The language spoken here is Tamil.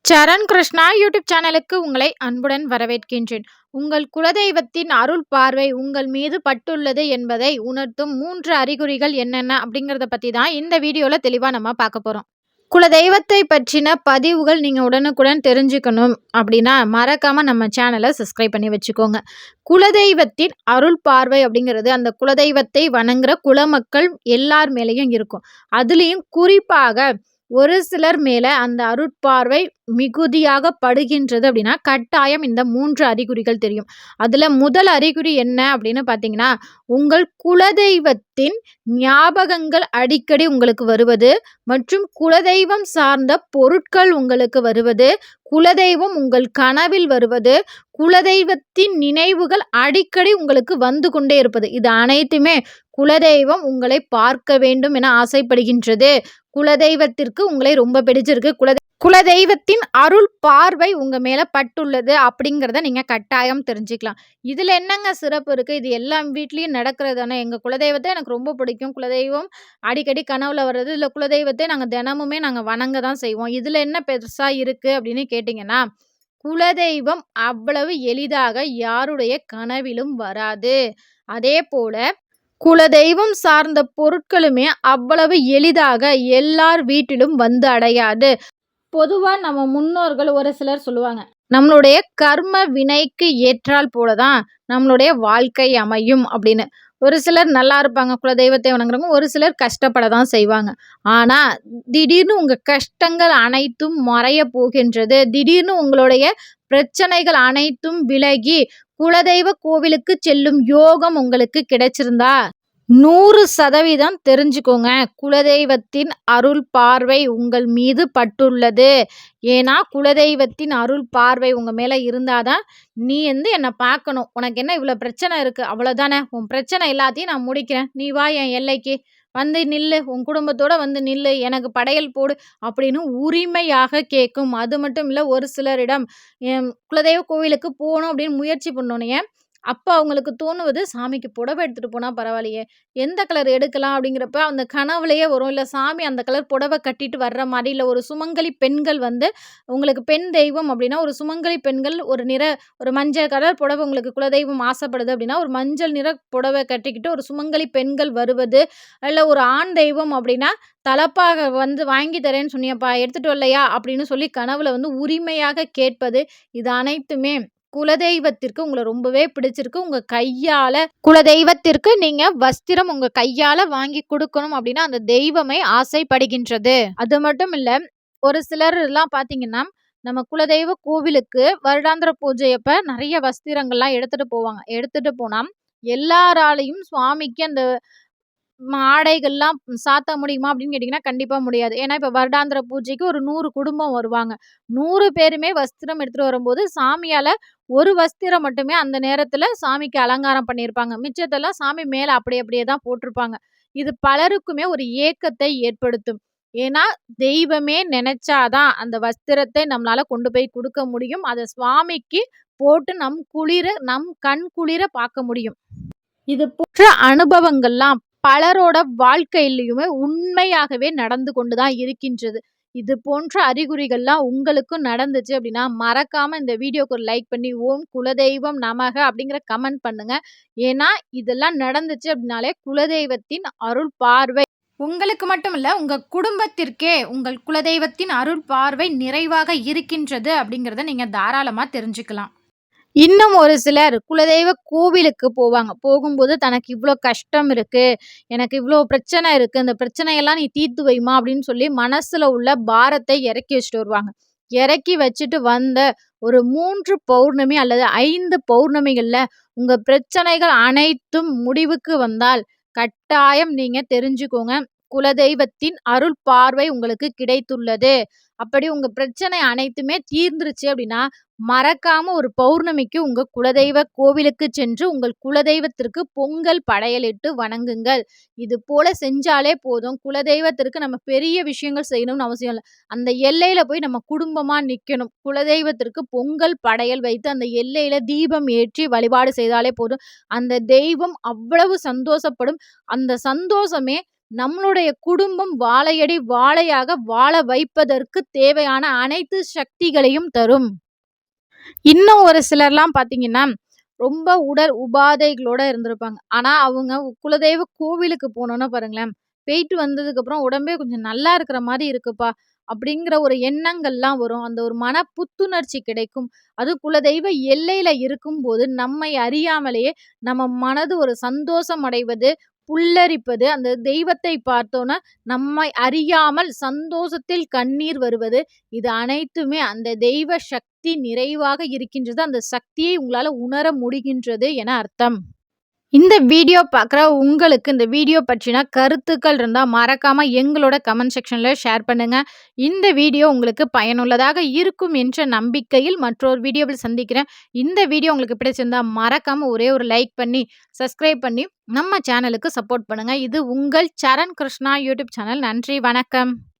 சரண் கிருஷ்ணா யூடியூப் சேனலுக்கு உங்களை அன்புடன் வரவேற்கின்றேன். உங்கள் குலதெய்வத்தின் அருள் பார்வை உங்கள் மீது பட்டுள்ளது என்பதை உணர்த்தும் 3 அறிகுறிகள் என்னென்ன அப்படிங்கிறத பத்தி தான் இந்த வீடியோல தெளிவா நம்ம பார்க்க போறோம். குலதெய்வத்தை பற்றின பதிவுகள் நீங்க உடனுக்குடன் தெரிஞ்சுக்கணும் அப்படின்னா மறக்காம நம்ம சேனலை சப்ஸ்கிரைப் பண்ணி வச்சுக்கோங்க. குலதெய்வத்தின் அருள் பார்வை அப்படிங்கிறது அந்த குலதெய்வத்தை வணங்குற குலமக்கள் எல்லார் மேலேயும் இருக்கும். அதுலேயும் குறிப்பாக ஒரு சிலர் மேல அந்த அருட்பார்வை மிகுதியாக படுகின்றது அப்படின்னா கட்டாயம் இந்த 3 அறிகுறிகள் தெரியும். அதுல முதல் அறிகுறி என்ன அப்படின்னு பார்த்தீங்கன்னா, உங்கள் குலதெய்வத்தின் ஞாபகங்கள் அடிக்கடி உங்களுக்கு வருவது மற்றும் குலதெய்வம் சார்ந்த பொருட்கள் உங்களுக்கு வருவது, குலதெய்வம் உங்கள் கனவில் வருவது, குலதெய்வத்தின் நினைவுகள் அடிக்கடி உங்களுக்கு வந்து கொண்டே இருப்பது. இது அனைத்துமே குலதெய்வம் உங்களை பார்க்க வேண்டும் என ஆசைப்படுகின்றது. குலதெய்வத்திற்கு உங்களை ரொம்ப பிடிச்சிருக்கு. குலதெய்வத்தின் அருள் பார்வை உங்க மேல பட்டுள்ளது அப்படிங்கிறத நீங்க கட்டாயம் தெரிஞ்சுக்கலாம். இதுல என்னங்க சிறப்பு இருக்கு? இது எல்லா வீட்லயும் நடக்கிறது தானே. எங்க குலதெய்வத்தை எனக்கு ரொம்ப பிடிக்கும். குலதெய்வம் அடிக்கடி கனவுல வர்றது, இல்ல குலதெய்வத்தை நாங்க தினமுமே நாங்க வணங்க தான் செய்வோம். இதுல என்ன பெருசா இருக்கு அப்படின்னு கேட்டீங்கன்னா, குலதெய்வம் அவ்வளவு எளிதாக யாருடைய கனவிலும் வராது. அதே போல குலதெய்வம் சார்ந்த பொருட்களுமே அவ்வளவு எளிதாக எல்லார் வீட்டிலும் வந்து அடையாது. பொதுவா நம்ம முன்னோர்கள் ஒரு சிலர் சொல்லுவாங்க, நம்மளுடைய கர்ம வினைக்கு ஏற்றால் போல தான் நம்மளுடைய வாழ்க்கை அமையும் அப்படின்னு. ஒரு சிலர் நல்லா இருப்பாங்க குலதெய்வத்தை வணங்குறவங்க, ஒரு சிலர் கஷ்டப்பட தான் செய்வாங்க. ஆனா திடீர்னு உங்க கஷ்டங்கள் அனைத்தும் மறைய போகின்றது. திடீர்னு உங்களுடைய பிரச்சனைகள் அனைத்தும் விலகி குலதெய்வ கோவிலுக்கு செல்லும் யோகம் உங்களுக்கு கிடைச்சிருந்தா 100% தெரிஞ்சுக்கோங்க. குலதெய்வத்தின் அருள் பார்வை உங்கள் மீது பட்டுள்ளது. ஏன்னா குலதெய்வத்தின் அருள் பார்வை உங்க மேல இருந்தாதான், நீ என்ன பார்க்கணும். உனக்கு என்ன இவ்வளோ பிரச்சனை இருக்கு, அவ்வளோதானே. உன் பிரச்சனை எல்லாத்தையும் நான் முடிக்கிறேன். நீ வா என் எல்லைக்கு வந்து நில்லு. உன் குடும்பத்தோட வந்து நில்லு. எனக்கு படையல் போடு அப்படின்னு உரிமையாக கேட்கும். அது மட்டும் இல்லை, ஒரு சிலரிடம் குலதெய்வ கோவிலுக்கு போகணும் அப்படின்னு முயற்சி பண்ணோன்னே அப்போ அவங்களுக்கு தோணுவது, சாமிக்கு புடவை எடுத்துட்டு போனா பரவாயில்லையே, எந்த கலர் எடுக்கலாம் அப்படிங்கிறப்ப அந்த கனவுலயே வரும். இல்ல சாமி அந்த கலர் புடவை கட்டிட்டு வர்ற மாரி, இல்ல ஒரு சுமங்கலி பெண்கள் வந்து உங்களுக்கு பெண் தெய்வம் அப்படின்னா, ஒரு சுமங்கலி பெண்கள் ஒரு மஞ்சள் கலர் புடவை உங்களுக்கு குலதெய்வம் ஆசைப்படுது அப்படின்னா, ஒரு மஞ்சள் நிற புடவை கட்டிக்கிட்டு ஒரு சுமங்கலி பெண்கள் வருவது, இல்ல ஒரு ஆண் தெய்வம் அப்படின்னா, தலப்பாக வந்து வாங்கி தரேன்னு சொன்னியேப்பா, எடுத்துட்டு வரலையா அப்படின்னு சொல்லி கனவுல வந்து உரிமையாக கேட்பது, இது அனைத்துமே குலதெய்வத்திற்கு உங்கள ரொம்பவே பிடிச்சிருக்கு. உங்க கையால குலதெய்வத்திற்கு நீங்க வஸ்திரம் உங்க கையால வாங்கி குடுக்கணும் அப்டின்னா, அந்த தெய்வமே ஆசைப்படுகின்றது. அது மட்டும் இல்ல, ஒரு சிலர்லாம் பார்த்தீங்கன்னா, நம்ம குலதெய்வ கோவிலுக்கு வருடாந்திர பூஜையப்ப நெறைய வஸ்திரங்கள்லாம் எடுத்துட்டு போவாங்க. எடுத்துட்டு போனா, எல்லாராலயும் சுவாமிக்கு அந்த ஆடைகள்லாம் சாத்த முடியுமா அப்படின்னு கேட்டீங்கன்னா, கண்டிப்பா முடியாது. ஏன்னா, இப்ப வருடாந்திர பூஜைக்கு ஒரு 100 குடும்பம் வருவாங்க. 100 பேருமே வஸ்திரம் எடுத்துட்டு வரும்போது, சாமியால ஒரு வஸ்திரம் மட்டுமே அந்த நேரத்துல சாமிக்கு அலங்காரம் பண்ணியிருப்பாங்க. மிச்சத்தெல்லாம் சாமி மேல அப்படி அப்படியே தான் போட்டிருப்பாங்க. இது பலருக்குமே ஒரு ஏக்கத்தை ஏற்படுத்தும். ஏன்னா, தெய்வமே நெனச்சா தான் அந்த வஸ்திரத்தை நம்மளால கொண்டு போய் குடுக்க முடியும். அத சுவாமிக்கு போட்டு நம் கண் குளிர பார்க்க முடியும். இது போன்ற அனுபவங்கள்லாம் பலரோட வாழ்க்கையிலயுமே உண்மையாகவே நடந்து கொண்டு தான் இருக்கின்றது. இது போன்ற அறிகுறிகள்லாம் உங்களுக்கும் நடந்துச்சு அப்படின்னா, மறக்காம இந்த வீடியோக்கு ஒரு லைக் பண்ணி, ஓம் குலதெய்வம் நமக அப்படிங்கிற கமெண்ட் பண்ணுங்க. ஏன்னா, இதெல்லாம் நடந்துச்சு அப்படின்னாலே குலதெய்வத்தின் அருள் பார்வை உங்களுக்கு மட்டும் இல்ல, உங்க குடும்பத்திற்கே உங்கள் குலதெய்வத்தின் அருள் பார்வை நிறைவாக இருக்கின்றது அப்படிங்கிறத நீங்க தாராளமா தெரிஞ்சுக்கலாம். இன்னும் ஒரு சிலர் குலதெய்வ கோவிலுக்கு போவாங்க. போகும்போது தனக்கு இவ்ளோ கஷ்டம் இருக்கு, எனக்கு இவ்ளோ பிரச்சனை இருக்கு, இந்த பிரச்சனையெல்லாம் நீ தீர்த்து வைம்மா அப்படின்னு சொல்லி மனசுல உள்ள பாரத்தை இறக்கி வச்சுட்டு வருவாங்க. இறக்கி வச்சுட்டு வந்த ஒரு 3 பௌர்ணமி அல்லது 5 பௌர்ணமிகள்ல உங்க பிரச்சனைகள் அனைத்தும் முடிவுக்கு வந்தால், கட்டாயம் நீங்க தெரிஞ்சுக்கோங்க. குலதெய்வத்தின் அருள் பார்வை உங்களுக்கு கிடைத்துள்ளது. அப்படி உங்க பிரச்சனை அனைத்துமே தீர்ந்துருச்சு அப்படின்னா, மறக்காம ஒரு பௌர்ணமிக்கு உங்க குலதெய்வ கோவிலுக்கு சென்று உங்கள் குலதெய்வத்திற்கு பொங்கல் படையலிட்டு வணங்குங்கள். இது போல செஞ்சாலே போதும். குலதெய்வத்திற்கு நம்ம பெரிய விஷயங்கள் செய்யணும்னு அவசியம் இல்ல. அந்த எல்லையில போய் நம்ம குடும்பமா நிக்கணும். குலதெய்வத்திற்கு பொங்கல் படையல் வைத்து அந்த எல்லையில தீபம் ஏற்றி வழிபாடு செய்தாலே போதும். அந்த தெய்வம் அவ்வளவு சந்தோஷப்படும். அந்த சந்தோஷமே நம்மளுடைய குடும்பம் வாழையடி வாழையாக வாழ வைப்பதற்கு தேவையான அனைத்து சக்திகளையும் தரும். இன்னும் ஒரு சிலர்லாம் பார்த்தீங்கன்னா, ரொம்ப உடல் உபாதைகளோட இருந்திருப்பாங்க. ஆனா, அவங்க குலதெய்வ கோவிலுக்கு போனோம்னா பாருங்களேன், போயிட்டு வந்ததுக்கப்புறம் உடம்பே கொஞ்சம் நல்லா இருக்கிற மாரி இருக்குப்பா, அப்படிங்கிற ஒரு எண்ணங்கள்லாம் வரும். அந்த ஒரு மன புத்துணர்ச்சி கிடைக்கும். அதுவும் குலதெய்வ எல்லையில இருக்கும்போது, நம்மை அறியாமலேயே நம்ம மனது ஒரு சந்தோஷம் அடைவது, புல்லரிப்பது, அந்த தெய்வத்தை பார்த்தோன்னா, நம்மை அறியாமல் சந்தோஷத்தில் கண்ணீர் வருவது, இது அனைத்துமே அந்த தெய்வ சக்தி நிறைவாக இருக்கின்றது. அந்த சக்தியை உங்களால உணர முடிகின்றது என அர்த்தம். இந்த வீடியோ பார்க்குற உங்களுக்கு இந்த வீடியோ பற்றின கருத்துக்கள் இருந்தா மறக்காம எங்களோட கமெண்ட் செக்ஷன்ல ஷேர் பண்ணுங்க. இந்த வீடியோ உங்களுக்கு பயனுள்ளதாக இருக்கும் என்ற நம்பிக்கையில் மற்றொரு வீடியோவில் சந்திக்கிறேன். இந்த வீடியோ உங்களுக்கு பிடிச்சிருந்தா மறக்காம ஒரே ஒரு லைக் பண்ணி, சப்ஸ்கிரைப் பண்ணி நம்ம சேனலுக்கு சப்போர்ட் பண்ணுங்க. இது உங்கள் சரண் கிருஷ்ணா யூடியூப் சேனல். நன்றி, வணக்கம்.